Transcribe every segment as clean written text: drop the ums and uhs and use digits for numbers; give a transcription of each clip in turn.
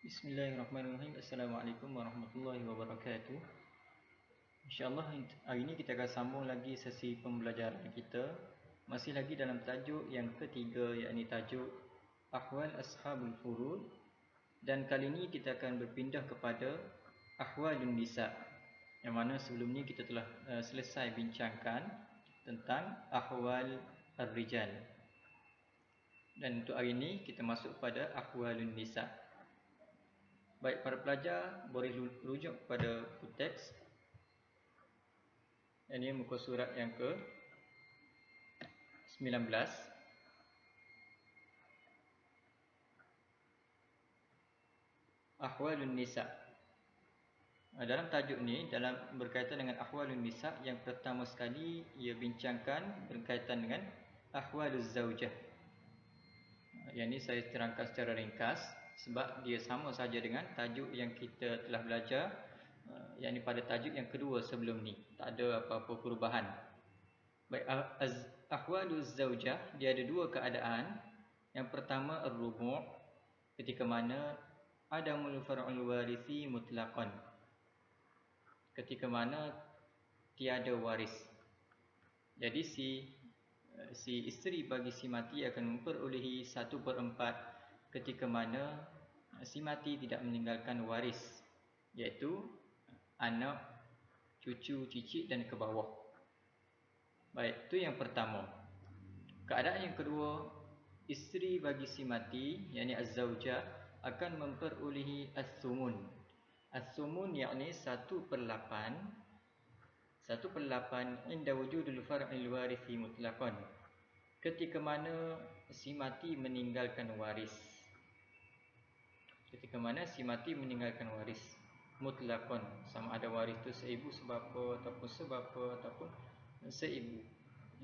Bismillahirrahmanirrahim. Assalamualaikum warahmatullahi wabarakatuh. InsyaAllah hari ini kita akan sambung lagi sesi pembelajaran kita. Masih lagi dalam tajuk yang ketiga, yakni tajuk Ahwal Ashabul Furud. Dan kali ini kita akan berpindah kepada Ahwalun Nisa, yang mana sebelum ni kita telah selesai bincangkan tentang Ahwal Ar-Rijal. Dan untuk hari ini kita masuk pada Ahwalun Nisa. Baik, para pelajar boleh rujuk kepada buku teks. Ini muka surat yang ke-19. Ahwalun Nisa. Dalam tajuk ni, dalam berkaitan dengan Ahwalun Nisa, yang pertama sekali ia bincangkan berkaitan dengan Ahwaluz Zawjah. Yang ini saya terangkan secara ringkas sebab dia sama saja dengan tajuk yang kita telah belajar, yang ini pada tajuk yang kedua sebelum ni. Tak ada apa-apa perubahan. Baik, Ahwaluz Zawjah, dia ada dua keadaan. Yang pertama ar-rubu', ketika mana adamul far'ul warithi mutlaqan, ketika mana tiada waris. Jadi si isteri bagi si mati akan memperolehi 1/4 ketika mana si mati tidak meninggalkan waris, iaitu anak, cucu, cicit dan ke bawah. Baik, itu yang pertama. Keadaan yang kedua, isteri bagi si mati, yakni az-zawjah, akan memperolehi as-sumun. As-sumun yakni 1/8 inda wujudul far'il warithi mutlaqan, ketika mana si mati meninggalkan waris. Ketika mana si mati meninggalkan waris mutlaqan, sama ada waris tu seibu sebapa ataupun sebapa ataupun seibu,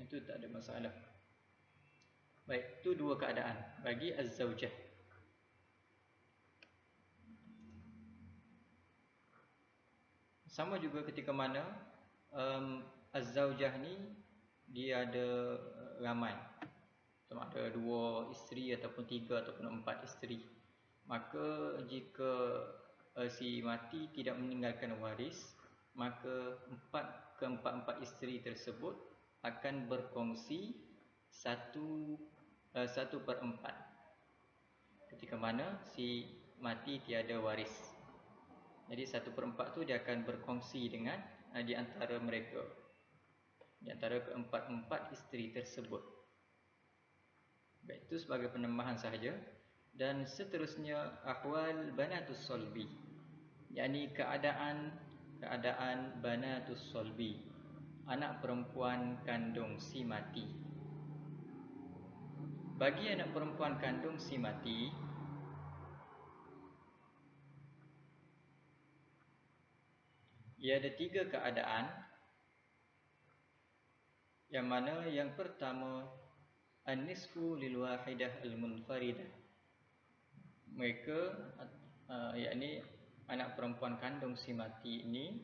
itu tak ada masalah. Baik, itu dua keadaan bagi az-zawjah. Sama juga ketika mana az-zawjah ni dia ada ramai, sama ada 2 isteri ataupun 3 ataupun 4 isteri. Maka jika si mati tidak meninggalkan waris, maka 4 isteri tersebut akan berkongsi 1/4 ketika mana si mati tiada waris. Jadi 1/4 tu dia akan berkongsi dengan di antara mereka, di antara ke-4 isteri tersebut. Baik, itu sebagai penambahan sahaja. Dan seterusnya ahwal banatus solbi, yakni keadaan banatus solbi, anak perempuan kandung si mati. Bagi anak perempuan kandung si mati, ia ada 3 keadaan. Yang mana yang pertama, an-nisfu lil wahidah al-munfaridah. Mereka yakni anak perempuan kandung si mati ini,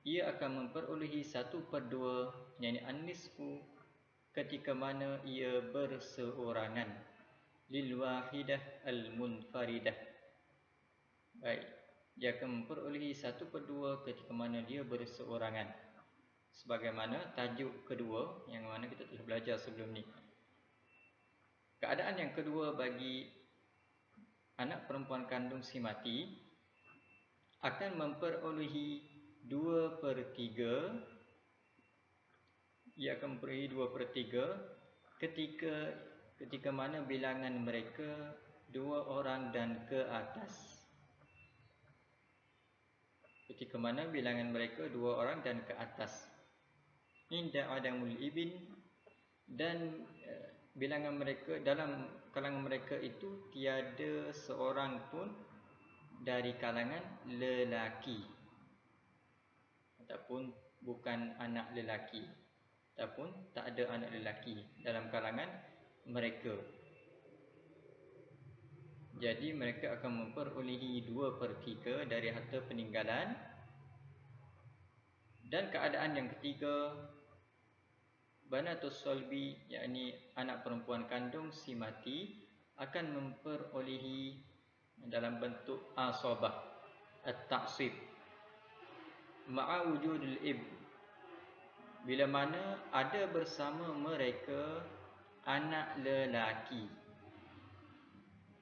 ia akan memperolehi 1/2, yakni an-nisfu, ketika mana ia berseorangan, lil wahidah al-munfaridah. Baik, dia akan memperolehi 1/2 ketika mana dia berseorangan, sebagaimana tajuk kedua yang mana kita telah belajar sebelum ni. Keadaan yang kedua bagi anak perempuan kandung si mati akan memperolehi 2/3. Ia akan memperolehi 2/3 ketika mana bilangan mereka 2 orang dan ke atas. Ketika mana bilangan mereka 2 orang dan ke atas. Inda adamul ibn, dan bilangan mereka, dalam kalangan mereka itu tiada seorang pun dari kalangan lelaki, ataupun bukan anak lelaki, ataupun tak ada anak lelaki dalam kalangan mereka. Jadi mereka akan memperolehi 2/3 dari harta peninggalan. Dan keadaan yang ketiga, banatus solbi, yakni anak perempuan kandung si mati, akan memperolehi dalam bentuk asabah, at-ta'sib, ma'a wujudil ibn, bila mana ada bersama mereka anak lelaki.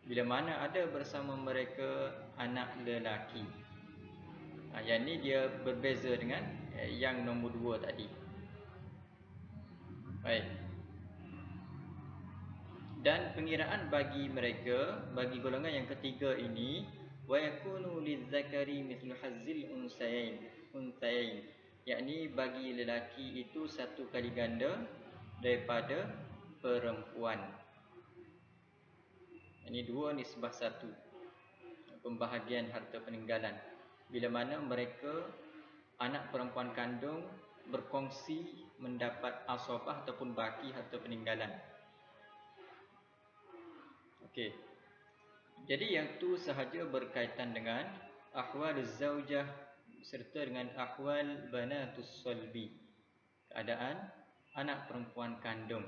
Bila mana ada bersama mereka anak lelaki. Yang ni dia berbeza dengan yang nombor 2 tadi. Baik. Dan pengiraan bagi mereka, bagi golongan yang ketiga ini, wa yakunu lizzakari mithlu hazzil unsayain, yakni bagi lelaki itu satu kali ganda daripada perempuan. Ini 2 nisbah 1, pembahagian harta peninggalan. Bila mana mereka anak perempuan kandung berkongsi mendapat asabah ataupun baki harta peninggalan. Okey. Jadi yang tu sahaja berkaitan dengan ahwaluz zaujah serta dengan ahwal banatus sulbi, keadaan anak perempuan kandung.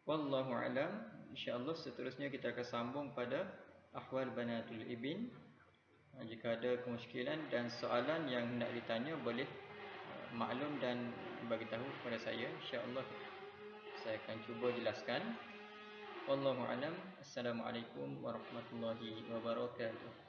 Wallahu alam. InsyaAllah seterusnya kita akan sambung pada ahwal banatul ibn. Jika ada kemusykilan dan soalan yang nak ditanya, boleh maklum dan bagi tahu kepada saya. InsyaAllah saya akan cuba jelaskan. Wallahu alam. Assalamualaikum warahmatullahi wabarakatuh.